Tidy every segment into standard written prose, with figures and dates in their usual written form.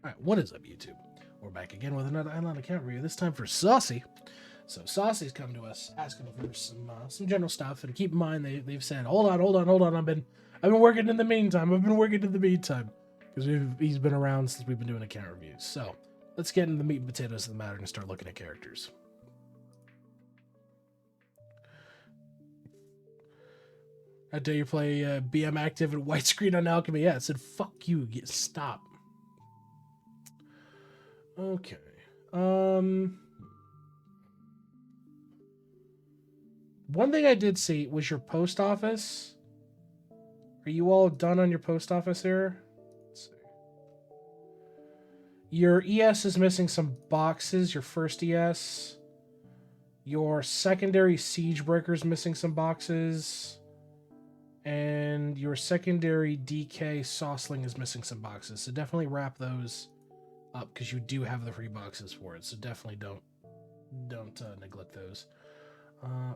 Alright, what is up, YouTube? We're back again with another online account review, this time for Saucy. So Saucy's come to us asking for some general stuff, and keep in mind they've said, hold on, I've been working in the meantime, because he's been around since we've been doing account reviews. So let's get into the meat and potatoes of the matter and start looking at characters. How dare you play BM active and widescreen on Alchemy? Yeah, it said fuck you, stop. Okay. One thing I did see was your post office. Are you all done on your post office here? Let's see. Your ES is missing some boxes, your first ES. Your secondary siege breaker is missing some boxes. And your secondary DK Sauceling is missing some boxes. So definitely wrap those up because you do have the free boxes for it. So definitely don't neglect those.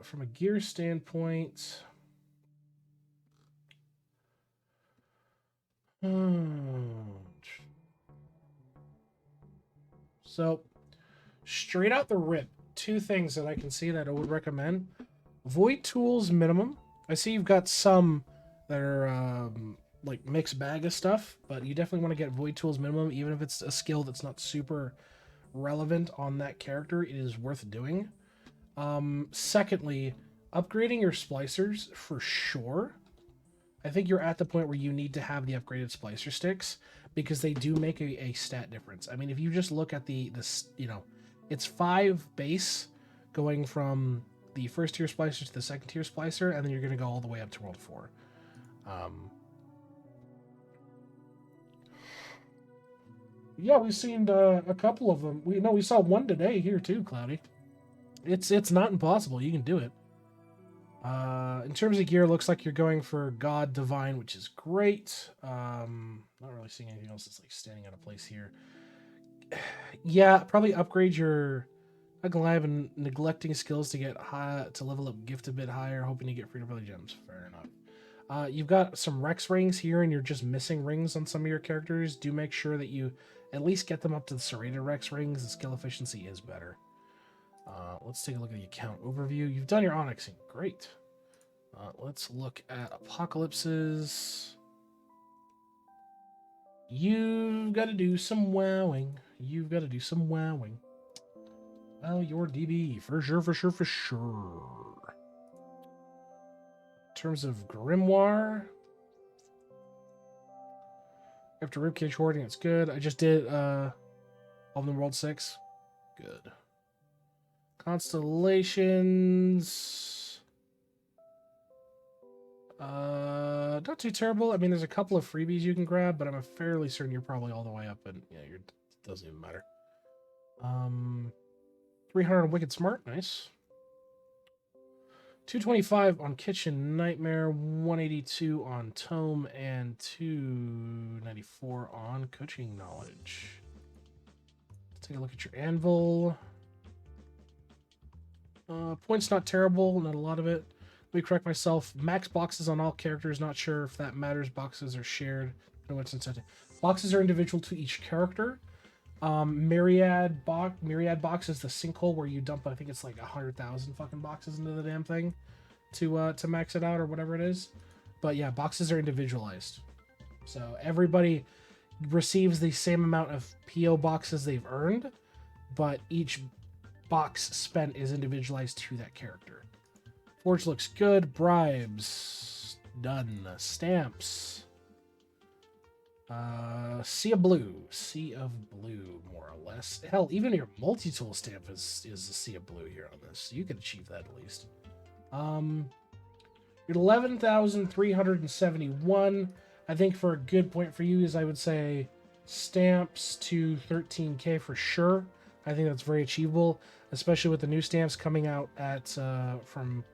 From a gear standpoint, so straight out the rip, two things that I can see that I would recommend. Void tools minimum. I see you've got some that are like mixed bag of stuff, but you definitely want to get void tools minimum, even if it's a skill that's not super relevant on that character. It is worth doing. Secondly, upgrading your splicers for sure. I think you're at the point where you need to have the upgraded splicer sticks because they do make a stat difference. I mean, if you just look at this, you know, it's 5 base going from the first tier splicer to the second tier splicer, and then you're going to go all the way up to World 4. Yeah, we've seen a couple of them. We saw one today here too, Cloudy. It's not impossible. You can do it. In terms of gear, looks like you're going for God Divine, which is great. Not really seeing anything else that's like standing out of place here. Yeah, probably upgrade your alive and neglecting skills to get high to level up gift a bit higher, hoping to get free to play gems. Fair enough. You've got some Rex rings here, and you're just missing rings on some of your characters. Do make sure that you at least get them up to the serrated Rex rings. The skill efficiency is better. Let's take a look at the account overview. You've done your onyxing. Great. Let's look at apocalypses. You've got to do some wowing. Well, your DB, for sure. In terms of Grimoire, after Ribcage Hoarding, it's good. I just did Elven World 6. Good. Constellations. Not too terrible. I mean, there's a couple of freebies you can grab, but I'm fairly certain you're probably all the way up, and yeah, it doesn't even matter. 300 on Wicked Smart, nice. 225 on Kitchen Nightmare, 182 on Tome, and 294 on Coaching Knowledge. Let's take a look at your Anvil. Points not terrible, not a lot of it. Let me correct myself. Max boxes on all characters, not sure if that matters. Boxes are shared. No, it's incentive. Boxes are individual to each character. Myriad box is the sinkhole where you dump, I think it's like 100,000 fucking boxes into the damn thing to max it out or whatever it is. But yeah, boxes are individualized. So everybody receives the same amount of PO boxes they've earned, but each box spent is individualized to that character. Forge looks good. Bribes. Done. Stamps. Sea of Blue, more or less. Hell, even your multi-tool stamp is a Sea of Blue here on this. You can achieve that at least. You're 11,371. I think for a good point for you is I would say stamps to 13k for sure. I think that's very achievable, especially with the new stamps coming out at from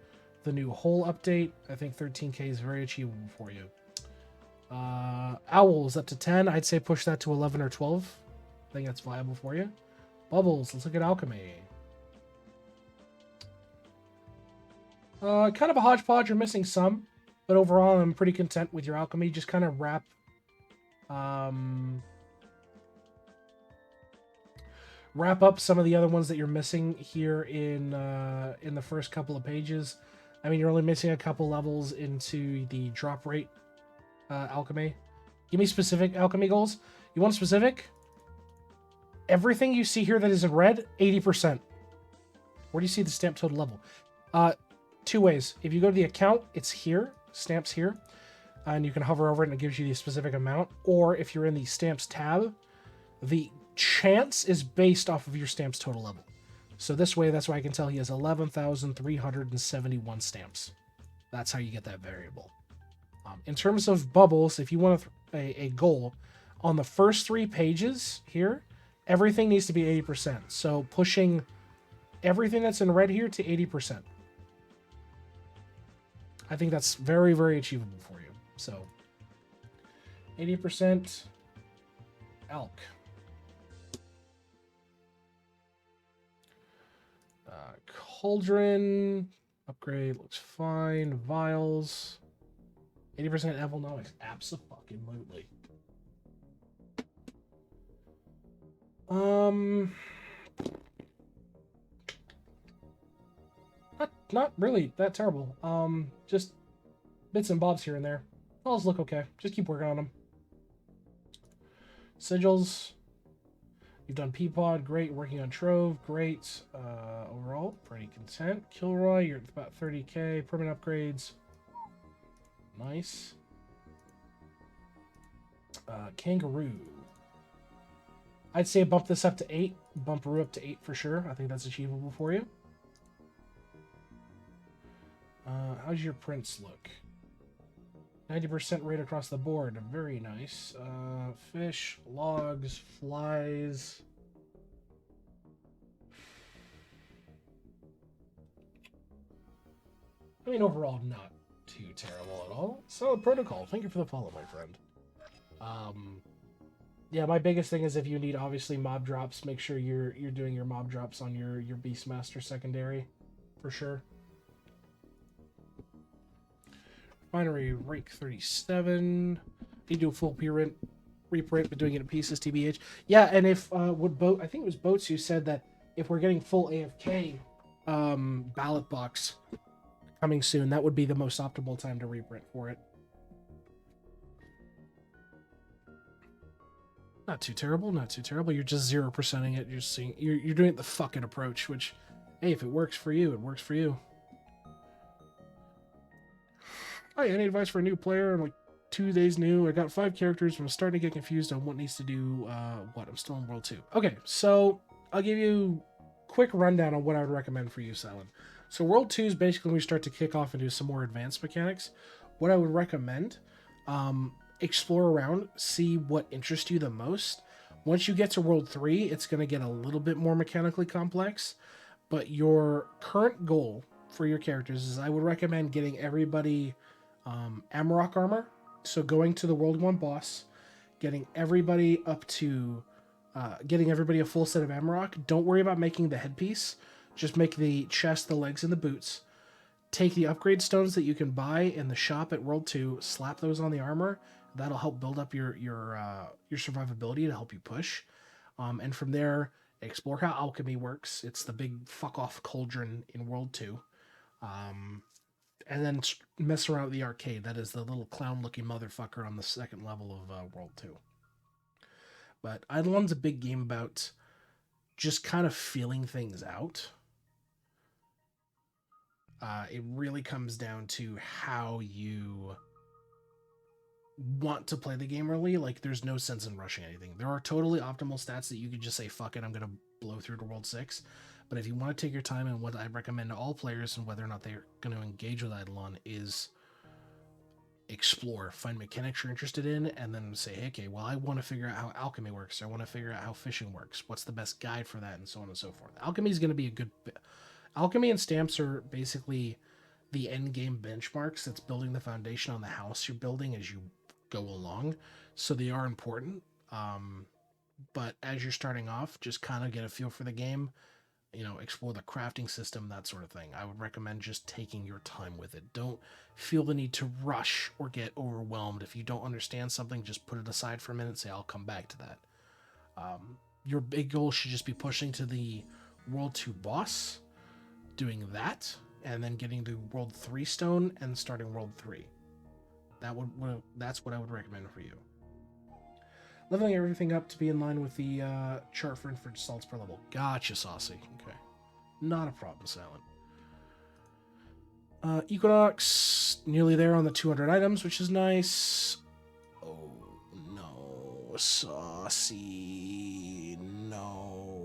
the new whole update. I think 13k is very achievable for you. Owls up to 10. I'd say push that to 11 or 12. I think that's viable for you. Bubbles, let's look at alchemy. Kind of a hodgepodge. You're missing some, but overall I'm pretty content with your alchemy. Just kind of wrap wrap up some of the other ones that you're missing here in the first couple of pages. I mean, you're only missing a couple levels into the drop rate alchemy. Give me specific alchemy goals. You want specific? Everything you see here that is in red, 80%. Where do you see the stamp total level? Two ways. If you go to the account, it's here, stamps here, and you can hover over it and it gives you the specific amount. Or if you're in the stamps tab, the chance is based off of your stamps total level. So this way, that's why I can tell he has 11,371 stamps. That's how you get that variable. In terms of bubbles, if you want a goal, on the first 3 pages here, everything needs to be 80%. So pushing everything that's in red here to 80%. I think that's very, very achievable for you. So 80% Alch. Cauldron upgrade looks fine. Vials 80% Evilnomics. Abso-fucking-lutely. Not really that terrible. Just bits and bobs here and there. Those look okay. Just keep working on them. Sigils. You've done Peapod, great. Working on Trove, great. Overall, pretty content. Kilroy, you're at about 30k. Permanent upgrades. Nice. Kangaroo. I'd say bump this up to 8. Bump Roo up to 8 for sure. I think that's achievable for you. How's your prints look? 90% rate across the board. Very nice. Fish, logs, flies. I mean, overall, not too terrible at all. Solid protocol. Thank you for the follow, my friend. Yeah, my biggest thing is if you need, obviously, mob drops, make sure you're doing your mob drops on your Beastmaster secondary, for sure. Refinery rank 37. You do a full reprint, but doing it in pieces, TBH. Yeah, and if I think it was Boats who said that if we're getting full AFK ballot box coming soon, that would be the most optimal time to reprint for it. Not too terrible, not too terrible. You're just 0%ing it. You're doing it the fucking approach, which, hey, if it works for you, it works for you. Hi, any advice for a new player? I'm like 2 days new. I got 5 characters, but I'm starting to get confused on what needs to do what. I'm still in World 2. Okay, so I'll give you a quick rundown on what I would recommend for you, Silent. So World 2 is basically when we start to kick off and do some more advanced mechanics. What I would recommend, explore around, see what interests you the most. Once you get to World 3, it's going to get a little bit more mechanically complex, but your current goal for your characters is I would recommend getting everybody Amarok armor. So going to the World 1 boss, getting everybody up to getting everybody a full set of Amarok. Don't worry about making the headpiece. Just make the chest, the legs, and the boots. Take the upgrade stones that you can buy in the shop at World 2, slap those on the armor. That'll help build up your survivability to help you push. And from there, explore how alchemy works. It's the big fuck off cauldron in World 2. And then mess around with the arcade. That is the little clown-looking motherfucker on the second level of World 2. But Eidolon's a big game about just kind of feeling things out. It really comes down to how you want to play the game early. Like, there's no sense in rushing anything. There are totally optimal stats that you could just say, fuck it, I'm going to blow through to World 6. But if you want to take your time, and what I recommend to all players and whether or not they're going to engage with Eidolon is explore, find mechanics you're interested in, and then say, hey, okay, well, I want to figure out how alchemy works. I want to figure out how fishing works. What's the best guide for that, and so on and so forth. Alchemy is going to be a good... Alchemy and stamps are basically the end game benchmarks that's building the foundation on the house you're building as you go along. So they are important. But as you're starting off, just kind of get a feel for the game. You know, explore the crafting system, that sort of thing. I would recommend just taking your time with it. Don't feel the need to rush or get overwhelmed. If you don't understand something, just put it aside for a minute and say, I'll come back to that. your big goal should just be pushing to the World 2 boss, doing that, and then getting the World 3 stone and starting World 3. That's what I would recommend for you. Leveling everything up to be in line with the chart for infinite salts per level. Gotcha, Saucy. Okay. Not a problem, Silent. Equinox, nearly there on the 200 items, which is nice. Oh, no. Saucy. No.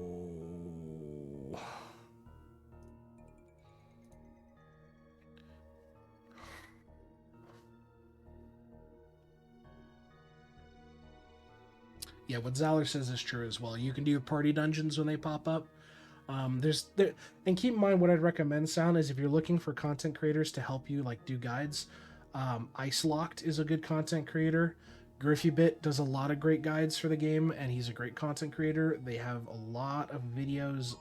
Yeah, what Zaller says is true as well. You can do your party dungeons when they pop up. And keep in mind what I'd recommend, Sound, is if you're looking for content creators to help you like do guides, Ice Locked is a good content creator. GriffyBit does a lot of great guides for the game, and he's a great content creator. They have a lot of videos,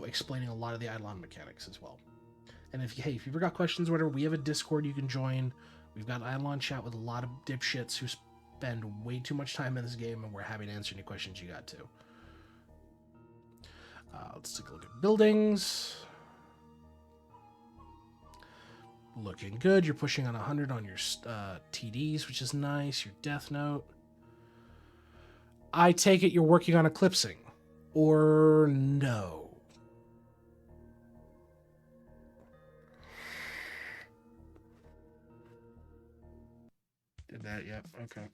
explaining a lot of the Eidolon mechanics as well. And if you ever got questions or whatever, we have a Discord you can join. We've got Eidolon chat with a lot of dipshits who spend way too much time in this game, and we're happy to answer any questions you got too. Let's take a look at buildings. Looking good. You're pushing on 100 on your TDs, which is nice. Your Death Note. I take it you're working on eclipsing. Or no? Did that, yeah. Okay.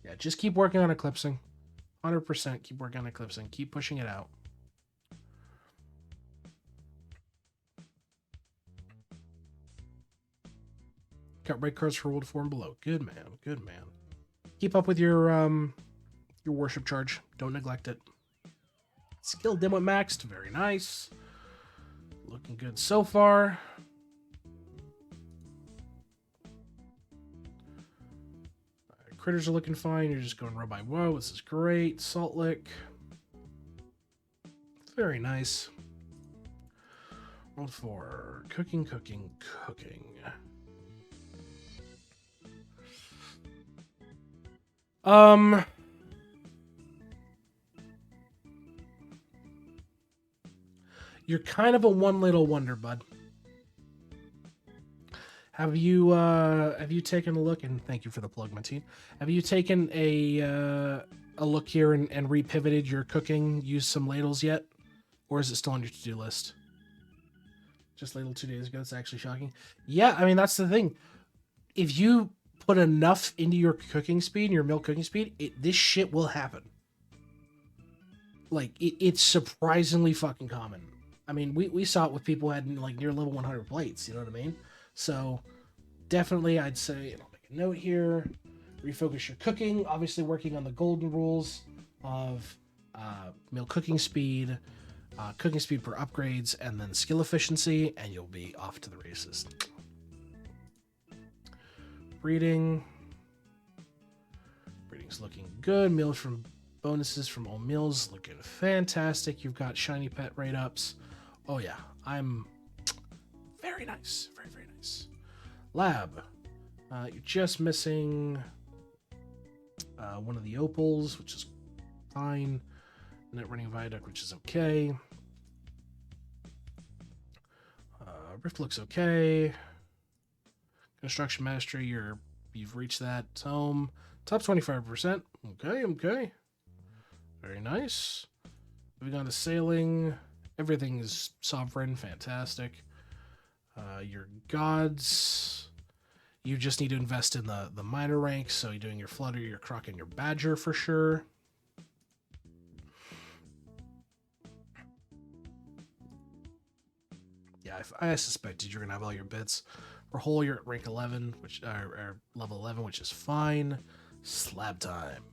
Yeah, just keep working on eclipsing. 100% keep working on eclipsing. Keep pushing it out. Got red cards for World 4 and below. Good man. Good man. Keep up with your worship charge. Don't neglect it. Skill Dimwit maxed. Very nice. Looking good so far. Critters are looking fine. You're just going row by row. This is great. Salt Lick. Very nice. World 4. Cooking. You're kind of a one little wonder, bud. Have you taken a look, and thank you for the plug, Mateen. Have you taken a look here and repivoted your cooking, used some ladles yet? Or is it still on your to-do list? Just ladled 2 days ago. It's actually shocking. Yeah, I mean, that's the thing. If you put enough into your cooking speed, your meal cooking speed, this shit will happen. Like, it's surprisingly fucking common. I mean, we saw it with people who had like near level 100 plates, you know what I mean? So definitely I'd say, and I'll make a note here, refocus your cooking, obviously working on the golden rules of meal cooking speed per upgrades, and then skill efficiency, and you'll be off to the races. Breeding's looking good. Meals from bonuses from all meals looking fantastic. You've got shiny pet rate ups. Oh yeah, I'm very nice. Very nice. Lab. You're just missing one of the opals, which is fine. Net running viaduct, which is okay. Rift looks okay. Construction mastery, you've reached that. Home. Top 25%. Okay. Very nice. Moving on to sailing. Everything is sovereign. Fantastic. Your gods. You just need to invest in the minor ranks. So you're doing your Flutter, your Croc, and your Badger for sure. Yeah, I suspected you're going to have all your bits. For whole, you're at rank 11, which or level 11, which is fine. Slab time.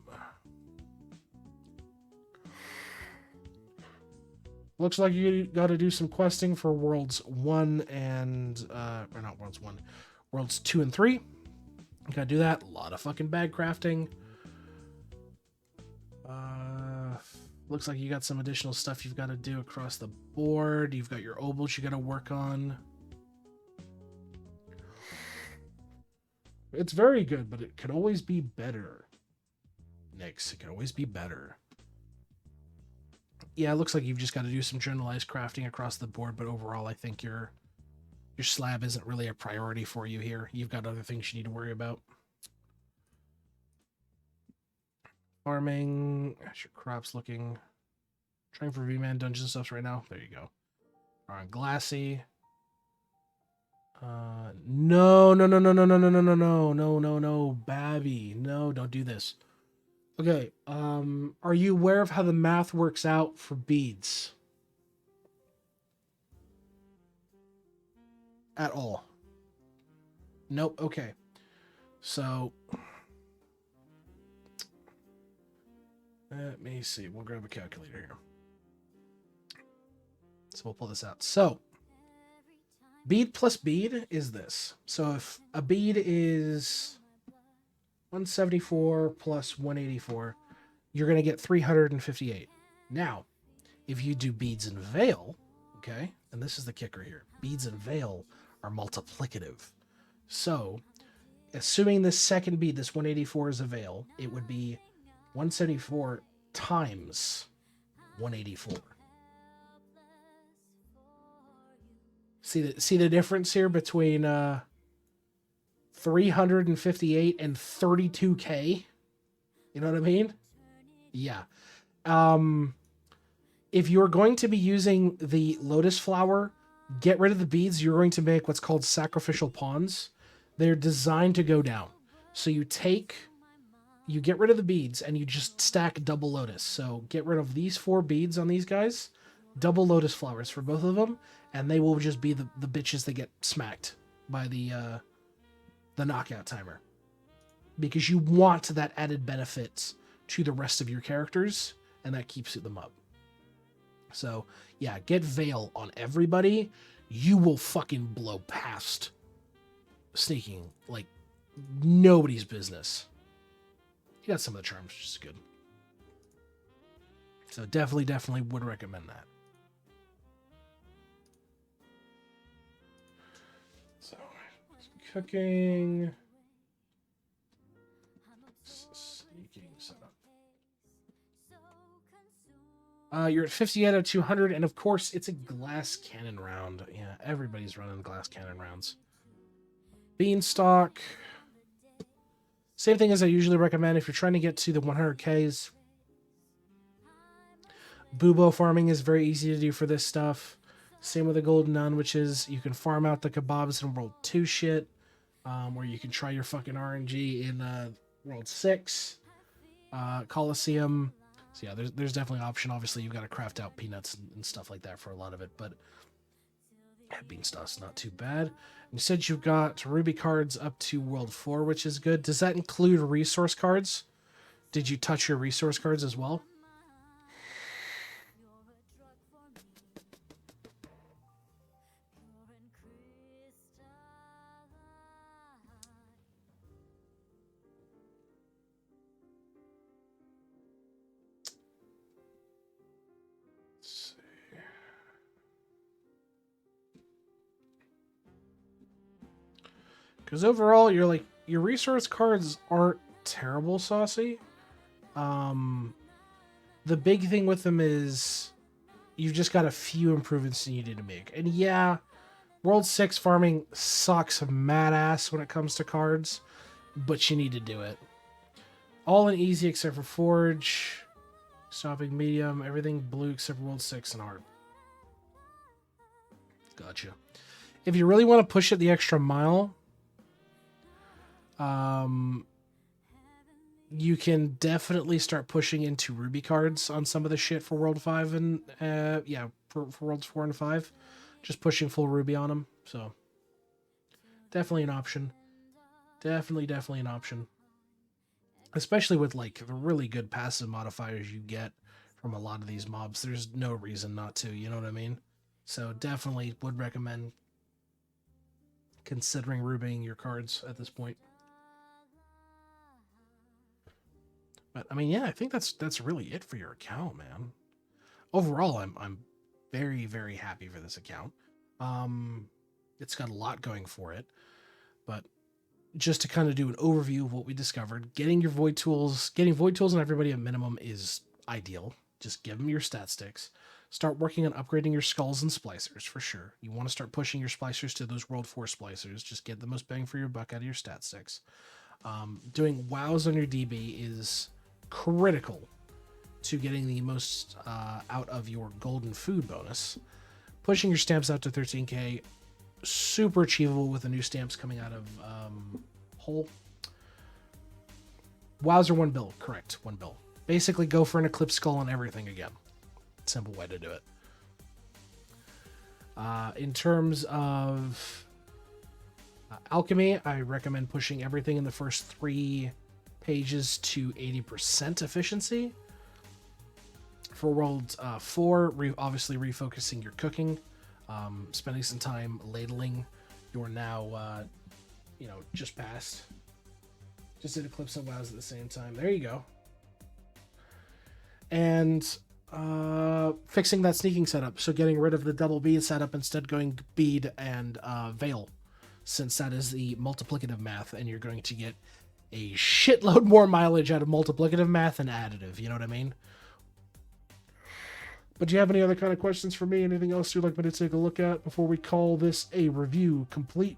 Looks like you got to do some questing for Worlds 1 and... or not Worlds 1. Worlds 2 and 3. You got to do that. A lot of fucking bag crafting. Looks like you got some additional stuff you've got to do across the board. You've got your obols you got to work on. It's very good, but it could always be better. Nix, it can always be better. Yeah, it looks like you've just got to do some generalized crafting across the board, but overall, I think your slab isn't really a priority for you here. You've got other things you need to worry about. Farming. How's your crops looking? Trying for V-Man dungeon stuff right now. There you go. All right, Glassy. No, no, no, no, no, no, no, no, no, no, no, no, no, Babby. No, don't do this. Okay, are you aware of how the math works out for beads? At all? Nope, okay. So, let me see. We'll grab a calculator here. So we'll pull this out. So, bead plus bead is this. So if a bead is 174 plus 184, you're going to get 358. Now, if you do beads and veil, okay, and this is the kicker here, beads and veil are multiplicative. So, assuming this second bead, this 184 is a veil, it would be 174 times 184. See the difference here between 358 and 32k? You know what I mean? Yeah. If you're going to be using the lotus flower, get rid of the beads. You're going to make what's called sacrificial pawns. They're designed to go down. So you get rid of the beads and you just stack double lotus. So get rid of these 4 beads on these guys, double lotus flowers for both of them, and they will just be the bitches that get smacked by the knockout timer. Because you want that added benefits to the rest of your characters, and that keeps them up. So, yeah, get Veil on everybody. You will fucking blow past sneaking like nobody's business. You got some of the charms, which is good. So definitely would recommend that. So, cooking. Sneaking setup. You're at 50 out of 200, and of course, it's a glass cannon round. Yeah, everybody's running glass cannon rounds. Beanstalk. Same thing as I usually recommend if you're trying to get to the 100Ks. Bubo farming is very easy to do for this stuff. Same with the Golden Nun, which is you can farm out the kebabs in World 2 shit, where you can try your fucking RNG in World 6. Coliseum. So yeah, there's definitely an option. Obviously, you've got to craft out peanuts and stuff like that for a lot of it, but Beanstalk's not too bad. You said you've got Ruby cards up to World 4, which is good. Does that include resource cards? Did you touch your resource cards as well? Because overall, your resource cards aren't terrible, Saucy. The big thing with them is you've just got a few improvements you need to make. And yeah, World 6 farming sucks mad ass when it comes to cards, but you need to do it. All in easy except for Forge, stopping medium, everything blue except for World 6 and hard. Gotcha. If you really want to push it the extra mile, you can definitely start pushing into Ruby cards on some of the shit for World 5 and, for Worlds 4 and 5. Just pushing full Ruby on them, so definitely an option. Definitely an option. Especially with, like, the really good passive modifiers you get from a lot of these mobs. There's no reason not to, you know what I mean? So definitely would recommend considering Rubying your cards at this point. But I mean, yeah, I think that's really it for your account, man. Overall, I'm very happy for this account. It's got a lot going for it, but just to kind of do an overview of what we discovered, getting void tools on everybody at minimum is ideal. Just give them your stat sticks. Start working on upgrading your skulls and splicers for sure. You want to start pushing your splicers to those World 4 splicers. Just get the most bang for your buck out of your stat sticks. Doing wows on your DB is critical to getting the most out of your golden food bonus. Pushing your stamps out to 13k, super achievable with the new stamps coming out of Hole. Wows are 1 bill, correct, 1 bill. Basically go for an Eclipse Skull on everything again. Simple way to do it. In terms of alchemy, I recommend pushing everything in the first 3 pages to 80% efficiency. For World 4, obviously refocusing your cooking, spending some time ladling. You're now, just past. Just did Eclipse and Wows at the same time. There you go. And fixing that sneaking setup. So getting rid of the double bead setup, instead going bead and veil, since that is the multiplicative math, and you're going to get a shitload more mileage out of multiplicative math than additive. You know what I mean? But do you have any other kind of questions for me? Anything else you'd like me to take a look at before we call this a review complete?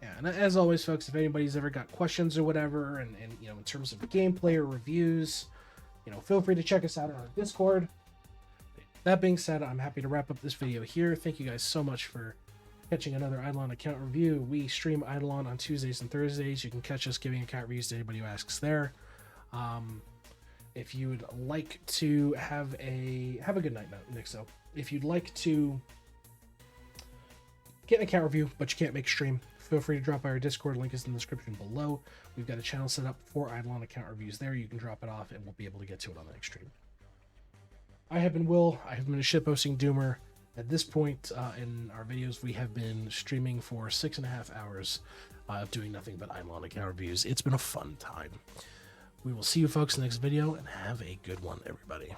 Yeah, and as always, folks, if anybody's ever got questions or whatever, and in terms of gameplay or reviews, feel free to check us out on our Discord. That being said, I'm happy to wrap up this video here. Thank you guys so much for catching another Eidolon account review. We stream Eidolon on Tuesdays and Thursdays. You can catch us giving account reviews to anybody who asks there. If you would like to have a good night, Nixo. If you'd like to get an account review but you can't make a stream, feel free to drop by our Discord. Link is in the description below. We've got a channel set up for Eidolon account reviews there. You can drop it off and we'll be able to get to it on the next stream. I have been Will. I have been a shitposting doomer. At this point in our videos, we have been streaming for 6.5 hours of doing nothing but Eidolon account reviews. It's been a fun time. We will see you folks in the next video, and have a good one, everybody.